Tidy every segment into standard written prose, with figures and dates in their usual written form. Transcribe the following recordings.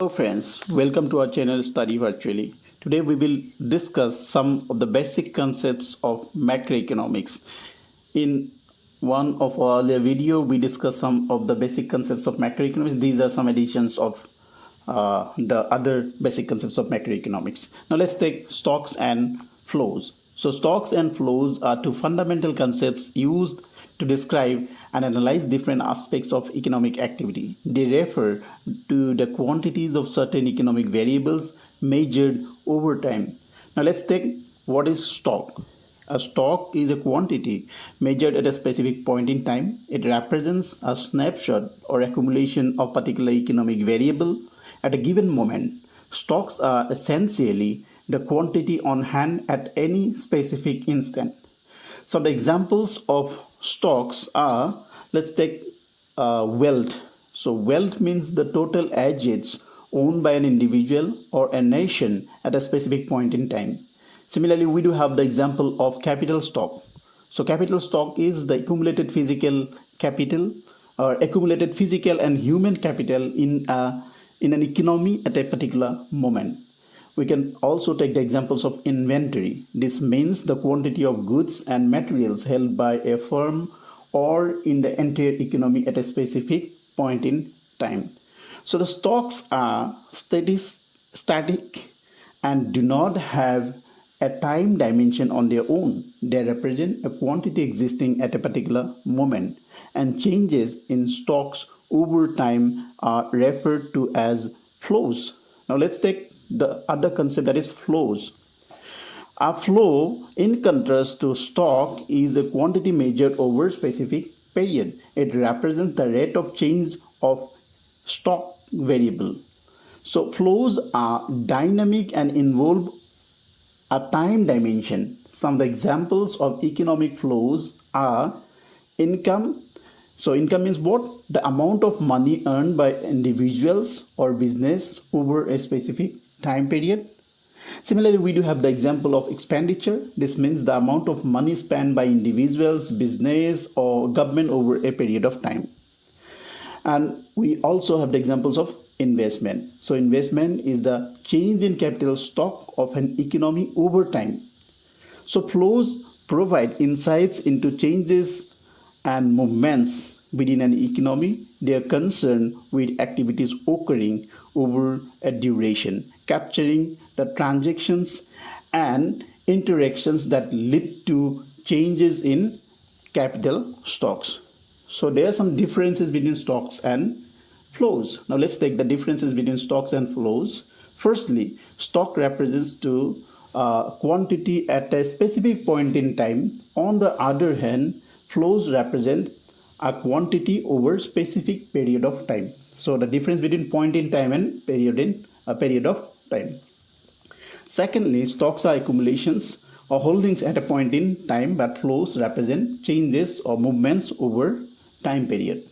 Hello friends, welcome to our channel Study Virtually. Today we will discuss some of the basic concepts of macroeconomics. In one of our earlier video, we discussed some of the basic concepts of macroeconomics. These are some additions of the other basic concepts of macroeconomics. Now let's take stocks and flows. So stocks and flows are two fundamental concepts used to describe and analyze different aspects of economic activity. They refer to the quantities of certain economic variables measured over time. Now let's take what is stock. A stock is a quantity measured at a specific point in time. It represents a snapshot or accumulation of particular economic variable at a given moment. Stocks are essentially the quantity on hand at any specific instant. So the examples of stocks are, let's take wealth. So wealth means the total assets owned by an individual or a nation at a specific point in time. Similarly, we do have the example of capital stock. So capital stock is the accumulated physical capital or accumulated physical and human capital in an economy at a particular moment. We can also take the examples of inventory. This means the quantity of goods and materials held by a firm or in the entire economy at a specific point in time. So the stocks are static and do not have a time dimension on their own. They represent a quantity existing at a particular moment, and changes in stocks over time are referred to as flows. Now let's take the other concept, that is flows. A flow, in contrast to stock, is a quantity measured over a specific period. It represents the rate of change of stock variable. So flows are dynamic and involve a time dimension. Some examples of economic flows are income. So income means what? The amount of money earned by individuals or business over a specific time period. Similarly, we do have the example of expenditure. This means the amount of money spent by individuals, business, or government over a period of time. And we also have the examples of investment. So investment is the change in capital stock of an economy over time. So flows provide insights into changes and movements within an economy. They are concerned with activities occurring over a duration, capturing the transactions and interactions that lead to changes in capital stocks. So there are some differences between stocks and flows. Now let's take the differences between stocks and flows. Firstly, stock represents to quantity at a specific point in time. On the other hand, flows represent a quantity over specific period of time. So the difference between point in time and period in a period of time. Secondly, stocks are accumulations or holdings at a point in time, but flows represent changes or movements over time period.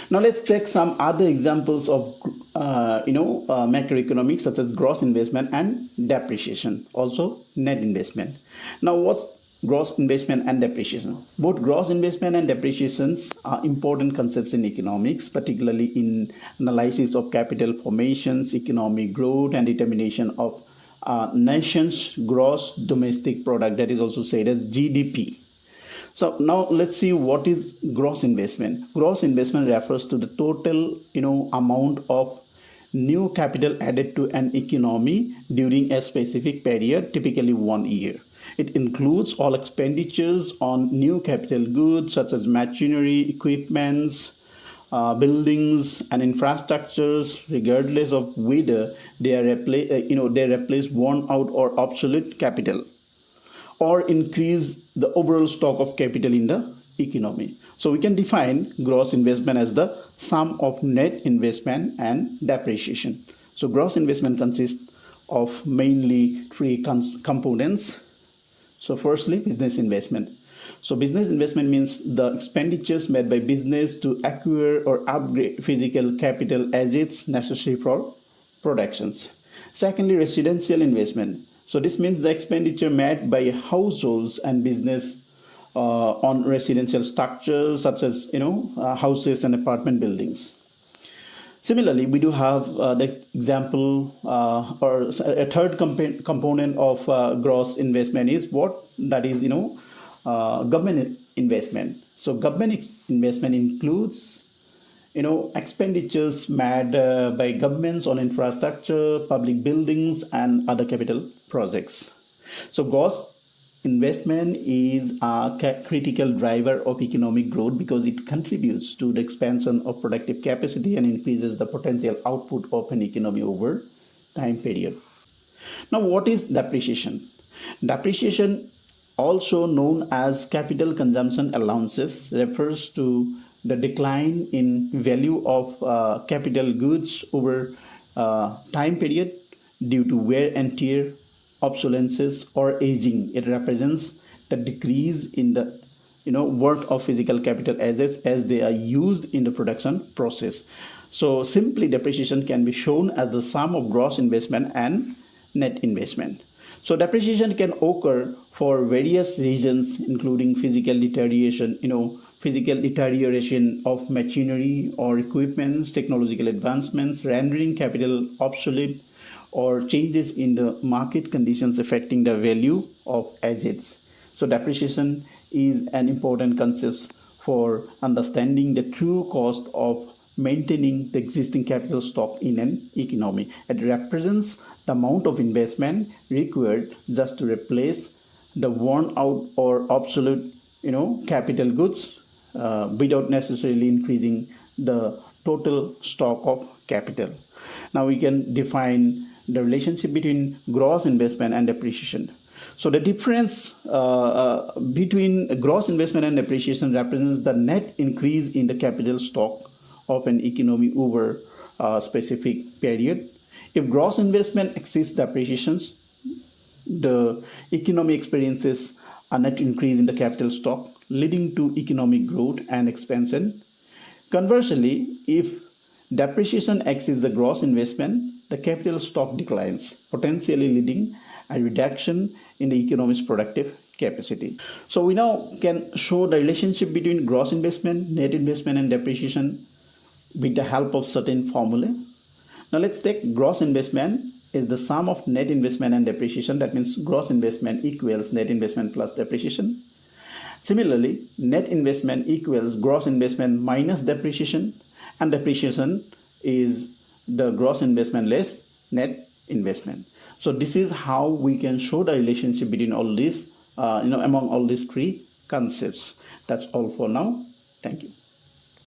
Now let's take some other examples of macroeconomics, such as gross investment and depreciation, also net investment. Now what's gross investment and depreciation? Both gross investment and depreciations are important concepts in economics, particularly in analysis of capital formations, economic growth, and determination of nation's gross domestic product, that is also said as GDP. So now let's see what is gross investment. Gross investment refers to the total amount of new capital added to an economy during a specific period, typically 1 year. It includes all expenditures on new capital goods such as machinery, equipments, buildings, and infrastructures, regardless of whether they replace worn out or obsolete capital, or increase the overall stock of capital in the economy. So we can define gross investment as the sum of net investment and depreciation. So gross investment consists of mainly three components. So firstly, business investment. So business investment means the expenditures made by business to acquire or upgrade physical capital assets necessary for productions. Secondly, residential investment. So this means the expenditure made by households and business on residential structures such as houses and apartment buildings. Similarly, we do have the example or a third component of gross investment is what that is, government investment. So government investment includes expenditures made by governments on infrastructure, public buildings, and other capital projects. So gross investment is a critical driver of economic growth because it contributes to the expansion of productive capacity and increases the potential output of an economy over time period. Now, what is depreciation? Depreciation, also known as capital consumption allowances, refers to the decline in value of capital goods over time period due to wear and tear, obsolescence, or aging. It represents the decrease in the worth of physical capital assets as they are used in the production process. So simply depreciation can be shown as the sum of gross investment and net investment. So depreciation can occur for various reasons, including physical deterioration of machinery or equipment, technological advancements, rendering capital obsolete, or changes in the market conditions affecting the value of assets. So depreciation is an important concept for understanding the true cost of maintaining the existing capital stock in an economy. It represents the amount of investment required just to replace the worn out or obsolete capital goods without necessarily increasing the total stock of capital. Now we can define the relationship between gross investment and depreciation. So the difference between gross investment and depreciation represents the net increase in the capital stock of an economy over a specific period. If gross investment exceeds depreciations, the economy experiences a net increase in the capital stock, leading to economic growth and expansion. Conversely, if depreciation exceeds the gross investment, the capital stock declines, potentially leading a reduction in the economy's productive capacity. So we now can show the relationship between gross investment, net investment, and depreciation with the help of certain formulae. Now let's take gross investment is the sum of net investment and depreciation. That means gross investment equals net investment plus depreciation. Similarly, net investment equals gross investment minus depreciation, and depreciation is the gross investment less net investment. So this is how we can show the relationship between all these, among all these three concepts. That's all for now. Thank you.